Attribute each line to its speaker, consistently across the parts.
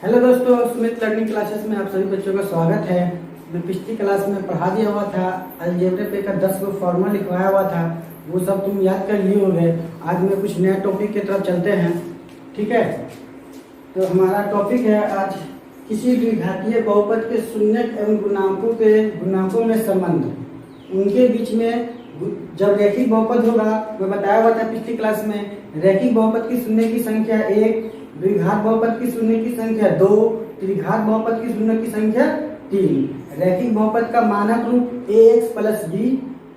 Speaker 1: Hello दोस्तों, Sumit learning classes में आप सभी बच्चों का स्वागत है। मैं पिछली क्लास में पढ़ा दिया हुआ था, अलजेब्रा पे का 10 गो फॉर्मूला लिखवाया हुआ था, वो सब तुम याद कर लिए होंगे। आज मैं कुछ नया टॉपिक की तरफ चलते हैं, ठीक है। तो हमारा टॉपिक है आज किसी भी घातीय बहुपद के शून्यक एवं गुणांकों में संबंध, उनके बीच में जब रैखिक बहुपद होगा। मैं बताया हुआ था पिछली क्लास में, रैखिक बहुपद की शून्य की संख्या 1, द्विघात बहुपद की शून्य की संख्या 2, त्रिघात बहुपद की शून्य की संख्या 3। रैखिक बहुपद का मानक रूप ax प्लस b,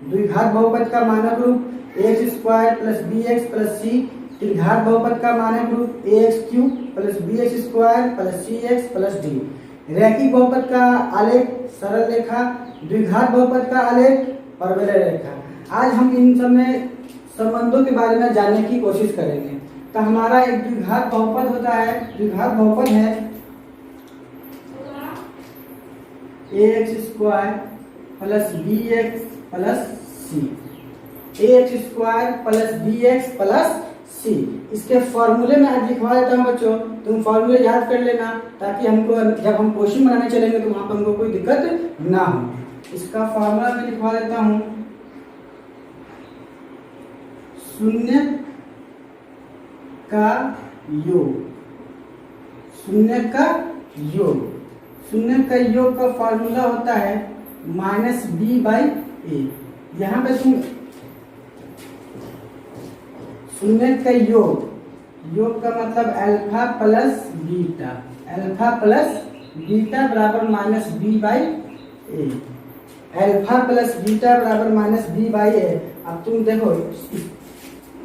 Speaker 1: द्विघात बहुपद का मानक रूप ax square plus bx plus c, त्रिघात बहुपद का मानक रूप ax cube plus bx square plus cx plus d। रैखिक बहुपद का आलेख सरल रेखा, द्विघात बहुपद का आलेख परवलय रेखा। आज हम इन सब में संबंधों के बारे में जानने की कोशिश करेंगे। तो हमारा एक द्विघात बहुपद होता है, द्विघात बहुपद है ax square plus bx plus c, ax square plus bx plus c। इसके फॉर्मूले में आज लिखवा देता हूँ बच्चों, तुम फॉर्मूले याद कर लेना ताकि हमको जब हम क्वेश्चन बनाने चलेंगे तो वहां पर हमको कोई दिक्कत ना हो। इसका फॉर्मूला मैं लिखवा देता हूँ, शून्य का योग, शून्य का योग, शून्य का योग का फॉर्मूला होता है माइनस बी बाई ए। यहाँ पे तुम शून्य का योग, योग का मतलब alpha plus beta, alpha plus beta बराबर minus B by A, alpha plus beta बराबर माइनस बी बाई ए। अब तुम देखो,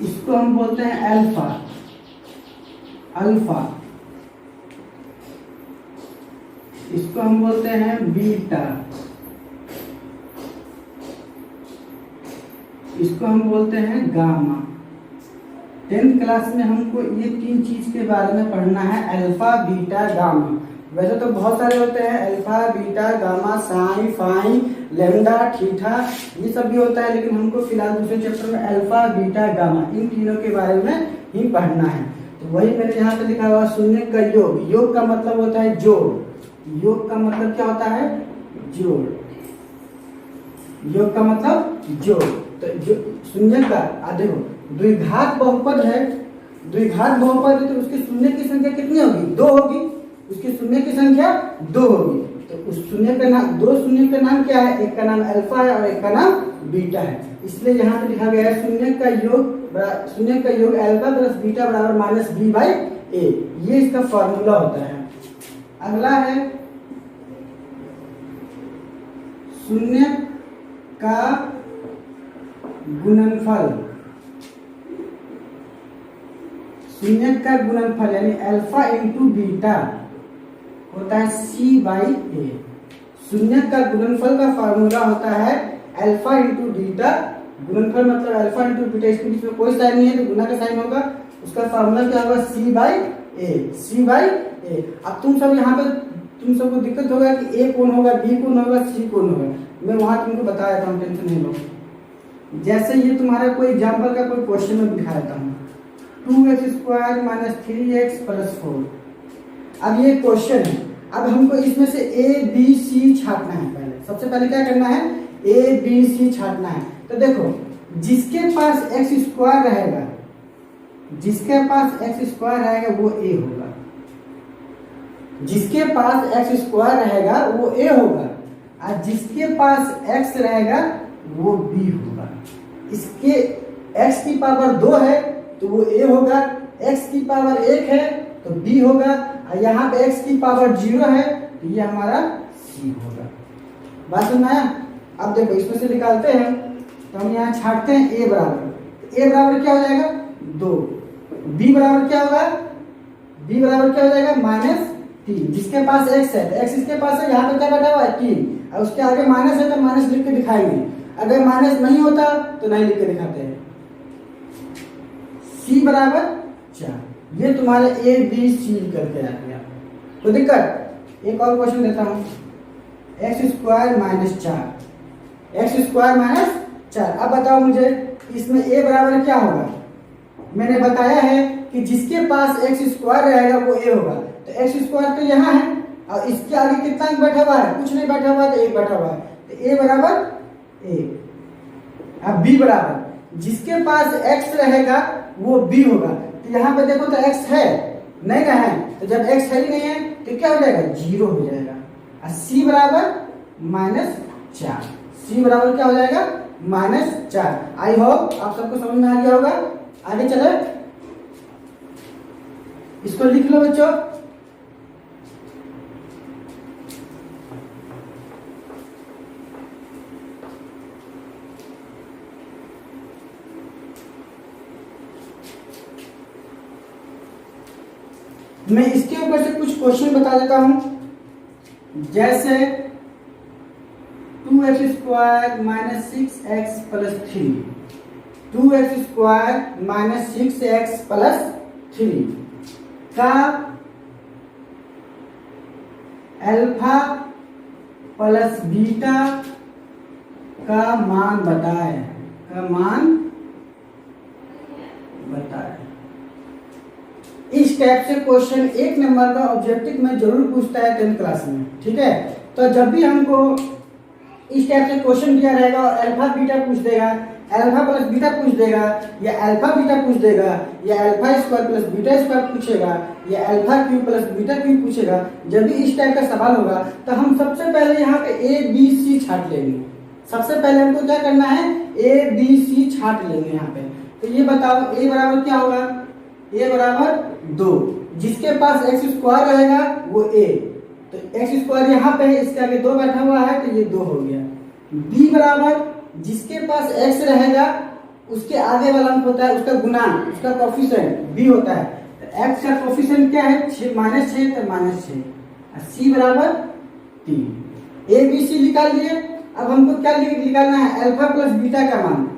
Speaker 1: इसको हम बोलते हैं अल्फा, अल्फा, इसको हम बोलते हैं बीटा, इसको हम बोलते हैं गामा। 10th क्लास में हमको ये तीन चीज के बारे में पढ़ना है, अल्फा बीटा गामा। वैसे तो बहुत सारे होते हैं, alpha beta gamma psi phi lambda theta, ये सब भी होता है, लेकिन हमको फिलहाल दूसरे चैप्टर में अल्फा बीटा गामा इन तीनों के बारे में ही पढ़ना है। तो वही मैंने यहाँ पे लिखा हुआ शून्य का योग, योग का मतलब होता है जोड़, योग का मतलब क्या होता है जोड़, योग का मतलब जोड़। तो जो शून्य का देखो द्विघात बहुपद है, द्विघात बहुपद है तो उसके शून्य की संख्या कितनी होगी, 2 होगी, उसकी शून्य की संख्या 2 होगी। तो उस शून्य का नाम, दो शून्य का नाम क्या है, एक का नाम अल्फा है और एक का नाम बीटा है। इसलिए यहाँ पे लिखा गया है शून्य का योग, शून्य का योग अल्फा प्लस बीटा बराबर माइनस बी बाई ए, ये इसका फॉर्मूला होता है। अगला है शून्य का गुणनफल, शून्य का गुणनफल यानी अल्फा इंटू बीटा होता है सी बाई ए। शून्य का गुणनफल का फॉर्मूला होता है अल्फा इंटू बीटा, गुणनफल मतलब अल्फा इंटू बीटा, इसके बीच में कोई साइन नहीं है तो गुना का साइन होगा, उसका फॉर्मूला क्या होगा सी by A, C by A. अब तुम सब यहाँ पे तुम सबको दिक्कत होगा कि ए कौन होगा, बी कौन होगा, सी कौन होगा, मैं वहां तुमको बता देता हूँ, टेंशन नहीं लो। जैसे ये तुम्हारा कोई एग्जाम्पल का कोई क्वेश्चन में दिखा देता हूँ, 2x square minus 3x plus 4। अब ये क्वेश्चन है, अब हमको इसमें से ए बी सी छांटना है। पहले सबसे पहले क्या करना है, ए बी सी छांटना है। तो देखो जिसके पास एक्स स्क्वायर रहेगा, जिसके पास एक्स स्क्वायर रहेगा वो ए होगा, जिसके पास एक्स स्क्वायर रहेगा वो ए होगा, और जिसके पास एक्स रहेगा वो बी होगा। इसके एक्स की पावर 2 है तो वो ए होगा, एक्स की पावर 1 है तो बी होगा, और यहाँ पे एक्स की पावर 0 है तो ये हमारा सी होगा। बात समझ आया? अब देखो इसमें से निकालते हैं तो हम यहाँ छाटते हैं ए बराबर, ए बराबर क्या हो जाएगा 2, बी बराबर क्या होगा, बी बराबर क्या हो जाएगा माइनस 3। जिसके पास एक्स है, एक्स इसके पास है, यहाँ पे क्या बैठा हुआ है 3, और उसके आगे माइनस है तो माइनस लिख के दिखाएंगे, अगर माइनस नहीं होता तो नहीं लिख के दिखाते हैं। सी बराबर 4, ये तुम्हारे ए बी सी करके आ गया। तो दिक्कत, एक और क्वेश्चन देता हूं, x square minus 4, x square minus 4। अब बताओ मुझे इसमें ए बराबर क्या होगा, मैंने बताया है कि जिसके पास एक्स स्क्वायर रहेगा वो ए होगा। तो एक्स स्क्वायर तो यहाँ है और इसके आगे कितना अंक बैठा हुआ है, कुछ नहीं बैठा हुआ है, तो एक बैठा हुआ है, तो ए बराबर एक। अब बी बराबर जिसके पास एक्स रहेगा वो बी होगा, तो यहाँ पे देखो तो एक्स है नहीं ना है, तो जब एक्स है ही नहीं है तो क्या हो जाएगा, जीरो हो जाएगा। और सी बराबर -4, सी बराबर क्या हो जाएगा, -4। आई होप आप सबको समझ में आ गया होगा। आगे चले, इसको लिख लो बच्चों। मैं इसके ऊपर से कुछ क्वेश्चन बता देता हूं, जैसे 2x² - 6x + 3, 2x² - 6x + 3 का अल्फा प्लस बीटा का मान बताए, का मान बताए। इस टाइप से क्वेश्चन 1 नंबर का ऑब्जेक्टिव में जरूर पूछता है 10th क्लास में, ठीक है। तो जब भी हमको इस टाइप से क्वेश्चन दिया रहेगा और अल्फा बीटा पूछ देगा, अल्फा प्लस बीटा पूछ देगा, या अल्फा बीटा पूछ देगा, या alpha square plus beta square पूछेगा, या alpha cube plus beta cube पूछेगा, जब भी इस टाइप का सवाल होगा तो हम सबसे पहले यहाँ पे ए बी सी छांट लेंगे। सबसे पहले हमको क्या करना है, ए बी सी छांट लेंगे यहाँ पे। तो ये बताओ ए बराबर क्या होगा, ए बराबर 2, जिसके पास एक्स स्क्वायर रहेगा वो ए, तो एक्स स्क्वायर यहाँ पे है, इसके आगे 2 बैठा हुआ है तो ये 2 हो गया। बी बराबर जिसके पास एक्स रहेगा उसके आगे वाला अंक होता है उसका गुणांक, उसका कोफिशिएंट बी होता है, तो एक्स का कोफिशिएंट क्या है, -6 तो -6। सी बराबर 3। ए बी सी निकाल लिए। अब हमको क्या निकालना है, अल्फा प्लस बीटा का मान,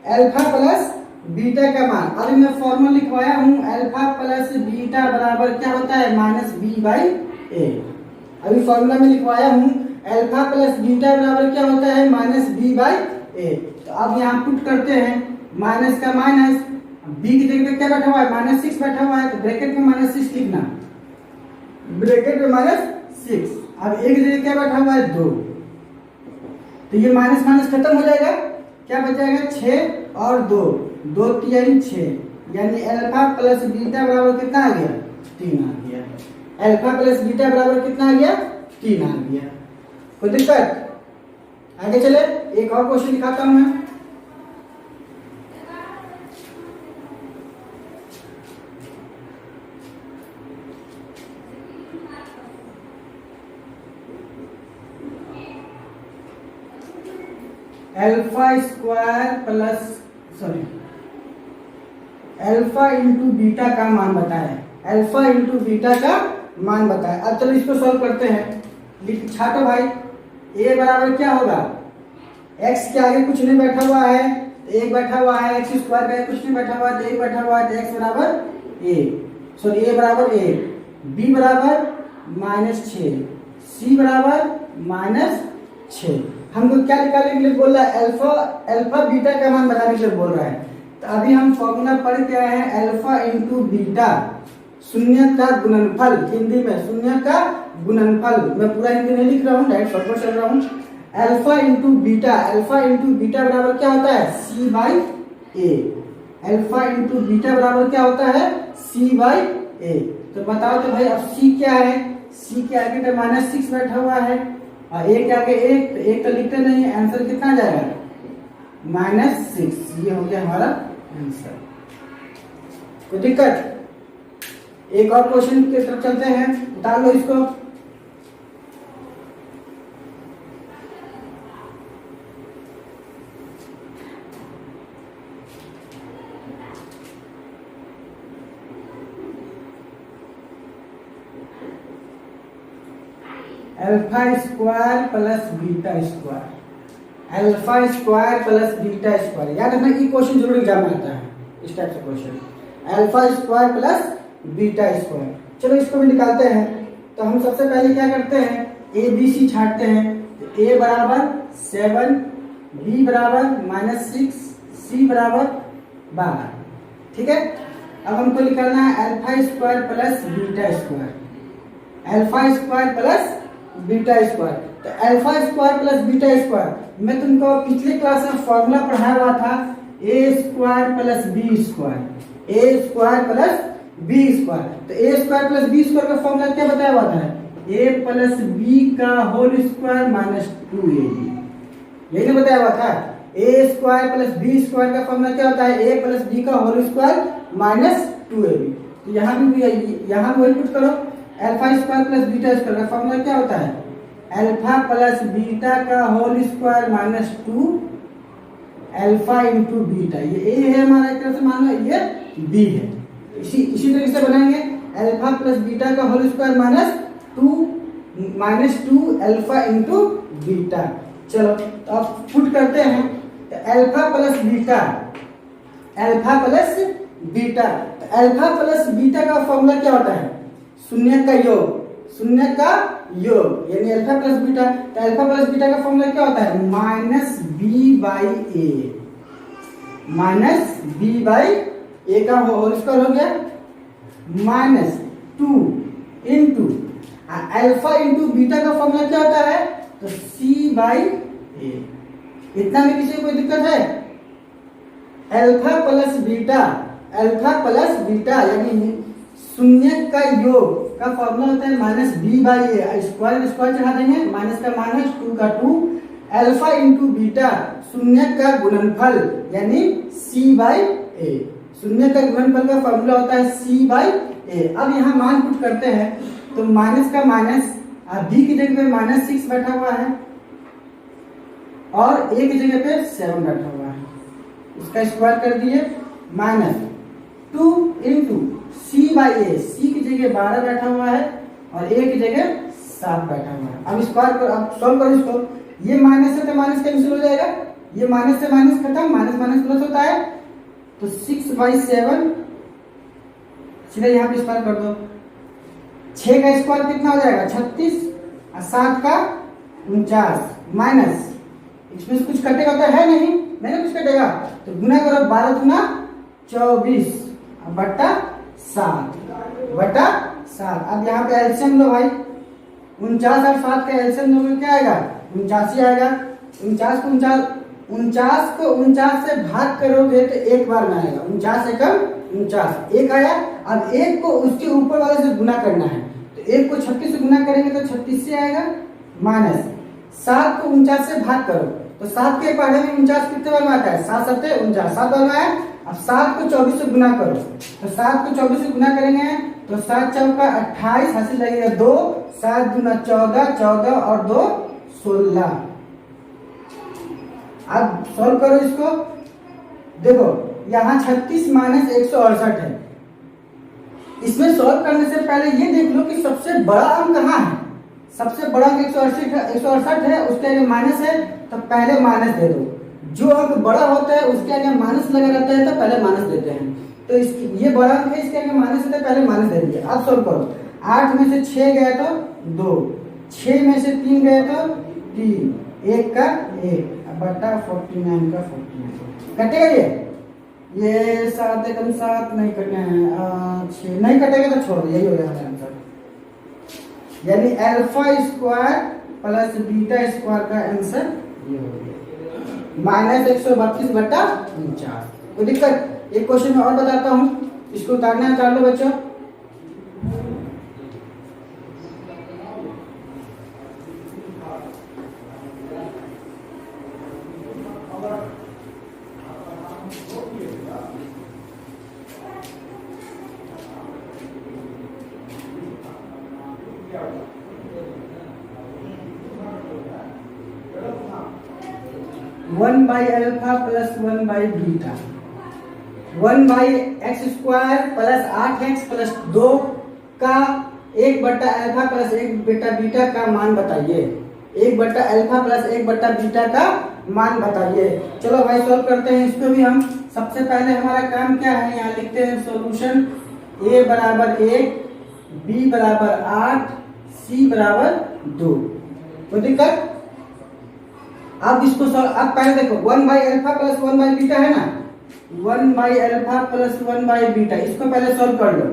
Speaker 1: अल्फा प्लस बीटा का मान। अभी मैं फॉर्मूला लिखवाया हूँ, अल्फा प्लस बीटा बराबर क्या होता है, -b/a। अभी फॉर्मूला में लिखवाया हूँ, अल्फा प्लस बीटा बराबर क्या होता है, -b/a। तो अब यहाँ पुट करते हैं, माइनस का माइनस, बी की जगह पे क्या बैठा हुआ है, -6 बैठा हुआ है, तो ब्रैकेट में -6 लिखना, ब्रैकेट में -6। अब एक जगह क्या बैठा हुआ है, 2, तो ये माइनस माइनस खत्म हो जाएगा, क्या बचेगा, 6 और 2, 2 3 6, यानी अल्फा प्लस बीटा बराबर कितना आ गया, 3 आ गया। अल्फा प्लस बीटा बराबर कितना आ गया, 3 आ गया। कोई दिक्कत? आगे चले, एक और क्वेश्चन दिखाता हूं मैं। अल्फा इंटू बीटा का मान बताए, अल्फा इंटू बीटा का मान बताए। अब चलो इसको सॉल्व करते हैं। छाटो भाई, ए बराबर क्या होगा, एक्स के आगे कुछ नहीं बैठा हुआ है, एक बैठा हुआ है, एक्स स्क्वायर का कुछ नहीं बैठा हुआ है, तो एक बैठा हुआ है, तो एक्स बराबर ए, सॉरी ए बराबर ए। बी बराबर -6, सी बराबर -6। हमको क्या निकालने के लिए बोल रहा है, अल्फा बीटा का मान बताने के लिए बोल रहा है। तो अभी हम फॉर्मूला पढ़ के आए हैं, अल्फा इंटू बीटा, शून्य का गुणनफल, हिंदी में शून्य का गुणनफल। मैं पूरा हिंदी नहीं लिख रहा हूँ, डायरेक्ट फॉर्मूला चल रहा हूँ। Alpha into beta, alpha into beta बराबर क्या होता है, c/a। अल्फा इंटू बीटा बराबर क्या होता है, c/a। तो बताओ तो भाई अब c क्या है, c के आगे तो -6 बैठा हुआ है और एक आगे एक, तो एक तो लिखते नहीं है, आंसर कितना जाएगा, -6। ये हो गया हमारा आंसर। कोई दिक्कत? एक और क्वेश्चन की तरफ चलते हैं, उतार लो इसको। Alpha square plus beta square, alpha square plus beta square, याद रखना ये क्वेश्चन जरूर एग्जाम में आता है, इस टाइप से question, alpha square plus beta square. चलो इसको भी निकालते हैं। तो हम सबसे पहले क्या करते हैं, ए बी सी छांटते हैं। तो ए बराबर 7, बी बराबर -6, सी बराबर 12। ठीक है, अब हमको निकालना है alpha square plus beta square. Alpha square plus beta square. तो alpha square plus beta square मैं तुमको पिछले क्लास में फॉर्मूला पढ़ाया हुआ था, A square plus B square, A square plus B square. तो A square plus B square का फॉर्मूला क्या बताया हुआ था, ए प्लस बी का होल स्क्वायर माइनस 2ab, यही ना बताया हुआ था। A square plus B square का फॉर्मूला क्या होता है, ए प्लस बी का होल स्क्वायर माइनस 2ab। तो यहाँ भी वही पुट करो, alpha square plus beta square का फॉर्मूला क्या होता है, अल्फा प्लस बीटा का whole square minus 2 alpha into beta. ये ए है हमारा, एक तरह से मान लो ये बी है। इसी तरीके से बनाएंगे, अल्फा प्लस बीटा का whole square minus two alpha into beta. चलो तो अब पुट करते हैं, तो alpha plus beta, alpha plus beta, तो अल्फा प्लस बीटा का फॉर्मूला क्या होता है, शून्य का योग, शून्य का योग, यानी अल्फा प्लस बीटा। तो अल्फा प्लस बीटा का फॉर्मूला क्या होता है, minus B by A, minus B by A का होल स्क्वायर हो गया, minus 2 into alpha into beta का फॉर्मूला क्या होता है, तो सी बाई ए। इतना में किसी को कोई दिक्कत है, alpha plus beta, alpha plus beta यानी शून्य का योग का फॉर्मूला होता है minus B by A, square square चढ़ा देंगे, माइनस का माइनस 2 का 2 अल्फा इंटू बीटा शून्य का गुणनफल यानी सी बाई ए, शून्य का गुणनफल का फॉर्मूला होता है सी बाई ए। अब यहाँ मान पुट करते हैं, तो माइनस का माइनस, बी की जगह पे माइनस 6 बैठा हुआ है और ए की जगह पे 7 बैठा हुआ है, इसका स्क्वायर कर दिए, माइनस 2 इंटू सी बाई ए, सी की जगह 12 बैठा हुआ है और ए की जगह 7 बैठा हुआ है। अब स्क्वायर कर, अब सॉल्व करो इसको, ये माइनस से तो माइनस कैंसिल हो जाएगा, ये माइनस से माइनस खत्म, माइनस माइनस प्लस होता है, तो 6/7 सीधा यहाँ पे स्क्वायर कर दो। 6 का स्क्वायर कितना हो जाएगा 36 और 7 का 49 माइनस, इसमें कुछ कटेगा तो है नहीं ना कुछ कटेगा, तो गुना करो, 12 गुना 24 बट्टा 7। अब यहाँ पे एलसीएम लो भाई, 49 और 7 का एलसीएम लोगे क्या आएगा, 49 आएगा। 49 को 49 से भाग करोगे तो एक बार में आएगा, 49 एकम 49, एक आया। अब एक को उसके ऊपर वाले से गुना करना है, तो एक को 36 से गुना करेंगे तो 36 से आएगा, माइनस 7 को 49 से भाग करो, तो 7 के पढ़े में 49 कितने बार में आता है, 7 7 49, 7 बार में आया। अब 7 को 24 से गुना करो, तो 7 को 24 से गुना करेंगे तो 7 चौका 28 हासिल लगेगा 2, 7 दूना 14, 14 और 2 16। अब सॉल्व करो इसको, देखो यहाँ 36 माइनस 168 है। इसमें सॉल्व करने से पहले ये देख लो कि सबसे बड़ा अंक कहाँ है, सबसे बड़ा अंक 168 है, उसके आगे माइनस है तो पहले माइनस दे दो। जो अंक बड़ा होता है उसके आगे माइनस लगा रहता है तो पहले माइनस देते हैं, तो ये बड़ा अंक है, इसके आगे माइनस है तो पहले माइनस दे दिए। अब सॉल्व करो, 8 में से 6 गए तो 2, 6 में से 3 गए तो 3, 1 का 1 बटा 49 का 49 कटेगा। ये 7 एकम 7 नहीं कटना है, 6 नहीं कटेगा तो छोड़ दो, यही हो जाएगा आंसर। यानी alpha square plus beta square का आंसर ये हो गया, माइनस 132 बटा 49। कोई दिक्कत? एक क्वेश्चन में और बताता हूँ, इसको उतारना उतार लो बच्चों। One by alpha plus 1 by beta, 1 by x square plus 8x plus 2 का 1 बट्टा अल्फा प्लस 1 बट्टा बीटा का मान बताइए। 1 बट्टा अल्फा प्लस 1 बट्टा बीटा का मान बताइए। चलो भाई सॉल्व करते हैं इसको भी हम। सबसे पहले हमारा काम क्या है, यहाँ लिखते हैं सॉल्यूशन, a बराबर 1, b बराबर 8, c बराबर 2। कोई दिक्कत? अब इसको अब पहले देखो, 1 by alpha plus 1 by beta है ना, 1 by alpha plus 1 by beta, इसको पहले सॉल्व कर लो,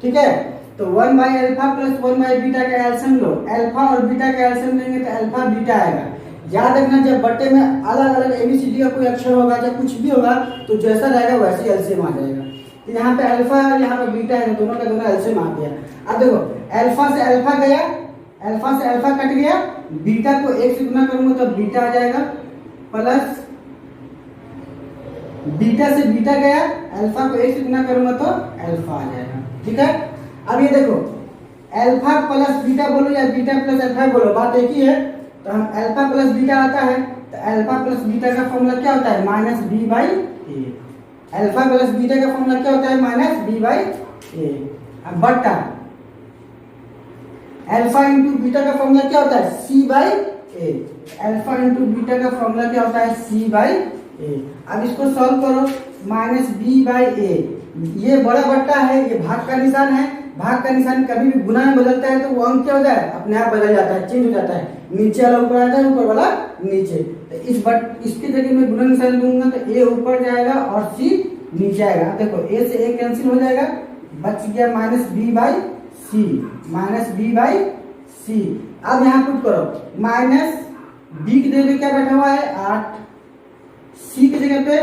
Speaker 1: ठीक है। तो 1 by alpha plus 1 by beta का एल्सियम लो, अल्फा और बीटा का एल्सियम लेंगे तो अल्फा बीटा आएगा। याद रखना जब बट्टे में अलग अलग एबीसीडी का कोई अक्षर होगा या कुछ भी होगा तो जैसा रहेगा वैसे एल्सियम आ जाएगा। तो यहाँ पे अल्फा है और यहाँ पे बीटा है, दोनों का दोनों एल्सियम आ गया। अब देखो अल्फा से अल्फा गया, अल्फा से अल्फा कट गया, बीटा को 1 से गुना करूंगा तो बीटा आ जाएगा, प्लस बीटा से बीटा गया, अल्फा को 1 से गुना करूंगा तो अल्फा आ जाएगा। ठीक है, अब ये देखो अल्फा प्लस बीटा बोलो या बीटा प्लस अल्फा बोलो, बात एक ही है। तो हम अल्फा प्लस बीटा आता है तो अल्फा प्लस बीटा का फॉर्मूला क्या होता है, minus B by A. Alpha plus beta का फॉर्मूला क्या होता है, माइनस बी बाई ए। अब बट्टा अल्फा इंटू बीटा का फॉर्मूला क्या होता है, C by A. Alpha into beta का फॉर्मूला क्या होता है, सी बाई ए। अब इसको सॉल्व करो, माइनस बी बाई ए, ये बड़ा बट्टा है, ये भाग का निशान है। भाग का निशान कभी भी गुना में बदलता है तो वो अंक क्या होता है, अपने आप बदल जाता है, चेंज हो जाता है, नीचे वाला ऊपर आता है, ऊपर वाला नीचे। तो इसकी जगह में गुना निशान दूंगा तो ए ऊपर जाएगा और सी नीचे आएगा। देखो ए से ए कैंसिल हो जाएगा, बच गया minus B by C, minus B by C. अब यहाँ पुट करो, माइनस बी की जगह क्या बैठा हुआ है 8, सी की जगह पे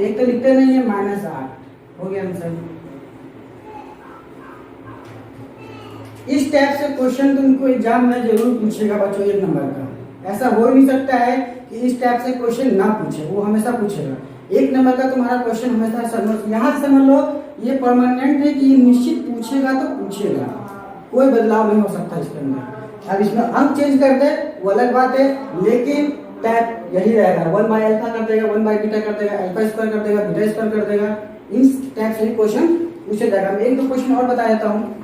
Speaker 1: 1 तो लिखते नहीं है, माइनस 8 हो गया आंसर। इस टाइप से क्वेश्चन तुमको एग्जाम में जरूर पूछेगा बच्चों 1 नंबर का। ऐसा हो नहीं सकता है कि इस टाइप से क्वेश्चन ना पूछे, वो हमेशा पूछेगा। 1 नंबर का तुम्हारा क्वेश्चन हमेशा समझ, यहाँ से समझ लो ये परमानेंट है कि ये निश्चित पूछेगा तो पूछेगा, कोई बदलाव नहीं हो सकता इसके अंदर। अब इसमें अंक चेंज कर दे वो अलग बात है, लेकिन टाइप यही रहेगा, 1 बाई अल्फा कर देगा, 1 बाई बीटा कर देगा, अल्फा स्क्वायर कर देगा, बीटा स्क्वायर कर देगा। इस टाइप से क्वेश्चन पूछा जाएगा। मैं 1-2 क्वेश्चन और बता देता हूँ।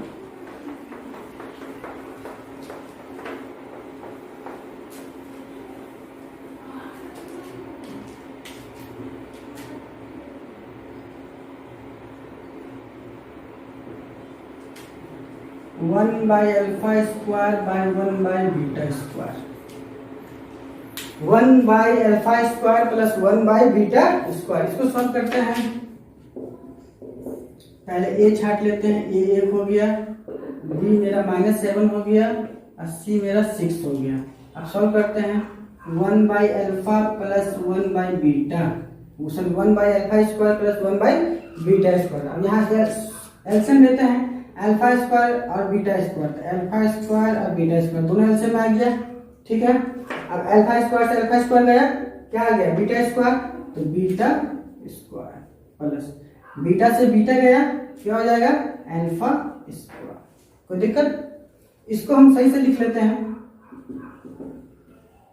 Speaker 1: One by alpha square by 1 by beta square, 1 by alpha square plus 1 by beta square. इसको सॉल्व करते हैं, पहले ए छाट लेते हैं, ए 1 हो गया, बी मेरा -7 हो गया और सी मेरा 6 हो गया। अब सॉल्व करते हैं, 1 by alpha plus 1 by beta, 1 by alpha square plus 1 by beta square. अब यहाँ से एल्सियम लेते हैं, अल्फा स्क्वायर और बीटा स्क्वायर, तो अल्फा स्क्वायर और बीटा स्क्वायर दोनों एल्सियम आ गया। ठीक है, अब अल्फा स्क्वायर से अल्फा स्क्वायर गया, क्या आ गया, बीटा स्क्वायर, तो बीटा स्क्वायर प्लस बीटा से बीटा गया, क्या हो जाएगा, अल्फा स्क्वायर। कोई दिक्कत, इसको हम सही से लिख लेते हैं,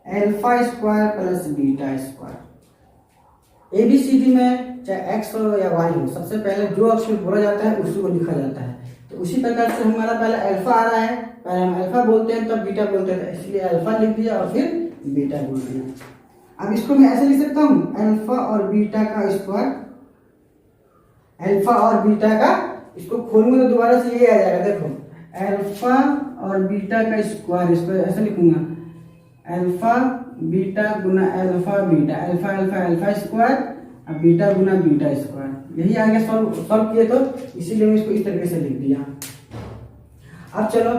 Speaker 1: alpha square plus beta square. ABCD में चाहे एक्स हो या वाई हो, सबसे पहले जो अक्षर बोला जाता है उसी को लिखा जाता है। तो उसी प्रकार से हमारा पहले अल्फा आ रहा है, पहले हम अल्फा बोलते हैं तब बीटा बोलते हैं, इसलिए अल्फा लिख दिया और फिर बीटा बोल दिया। अब इसको मैं ऐसे लिख सकता हूँ, अल्फा और बीटा का स्क्वायर, अल्फा और बीटा का, इसको खोलूंगा तो दोबारा से ये आ जाएगा, देखो अल्फा और बीटा का स्क्वायर, इसको ऐसे लिखूंगा, अल्फा बीटा गुना alpha beta, alpha alpha alpha square और बीटा गुना बीटा स्क्वायर। यही आगे सॉल्व किए तो इसीलिए मैं इसको इस तरीके से लिख दिया। अब चलो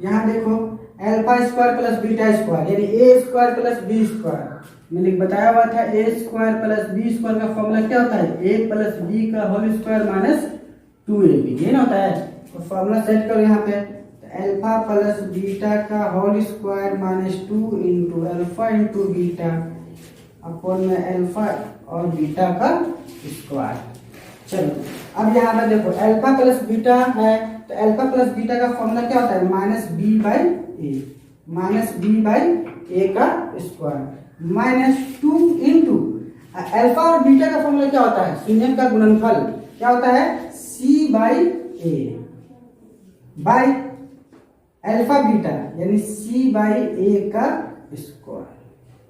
Speaker 1: यहाँ देखो, alpha square plus beta square यानी ए स्क्वायर प्लस बी स्क्वायर। मैंने बताया हुआ था A square plus B square का फॉर्मूला क्या होता है, ए प्लस बी का होल स्क्वायर माइनस 2ab, ये ना होता है। तो फॉर्मूला सेट करो यहाँ पे, अल्फा प्लस बीटा का whole square minus 2 into alpha into beta upon में अल्फा और बीटा का स्क्वायर। चलो अब यहाँ पे देखो अल्फा प्लस बीटा है, तो अल्फा प्लस बीटा का फॉर्मूला क्या होता है, minus B by A, minus B by A का स्क्वायर माइनस 2 इंटू अल्फा और बीटा का फॉर्मूला क्या होता है, शून्य का गुणनफल क्या होता है, C by A by alpha beta यानी सी बाई ए का स्क्वायर।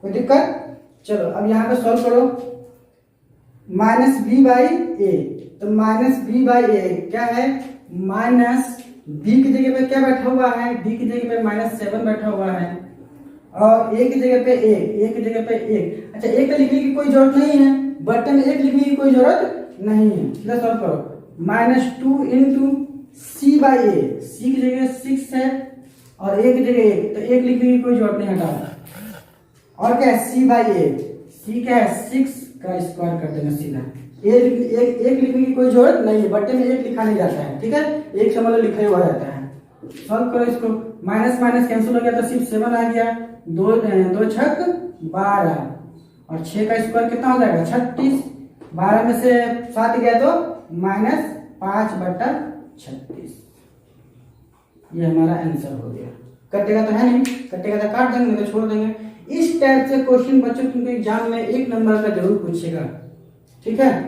Speaker 1: कोई दिक्कत, चलो अब यहाँ पे सॉल्व करो, माइनस बी बाई ए, तो माइनस बी बाई ए क्या है, माइनस बी की जगह पे क्या बैठा हुआ है, डी की जगह पे -7 बैठा हुआ है और ए की जगह पे ए की जगह पे 1। अच्छा एक लिखने की कोई जरूरत नहीं है, बटन 1 लिखने की कोई जरूरत नहीं है। सीधा सॉल्व करो, -2 इंटू सी बाई ए, सी की जगह 6 है और ए की जगह 1, तो 1 लिखने की कोई जरूरत नहीं हटाना। और क्या है सी बाई ए, सी क्या है 6 का स्क्वायर कर देना सीधा। एक लिखने की कोई जरूरत नहीं है, बट्टे में 1 लिखा नहीं जाता है, ठीक है, 1 से मतलब लिखा हुआ जाता है। सॉल्व करो इसको, माइनस माइनस कैंसिल हो गया तो सिर्फ 7 आ गया, 2 छक 12 और 6 का स्क्वायर कितना हो जाएगा 36, 12 में से 7 गया तो -5/36। ये हमारा आंसर हो गया। कटेगा तो है नहीं, कटेगा तो काट देंगे, नहीं तो छोड़ देंगे। इस टाइप से क्वेश्चन बच्चों तुमको एग्जाम में 1 नंबर का जरूर पूछेगा, ठीक है।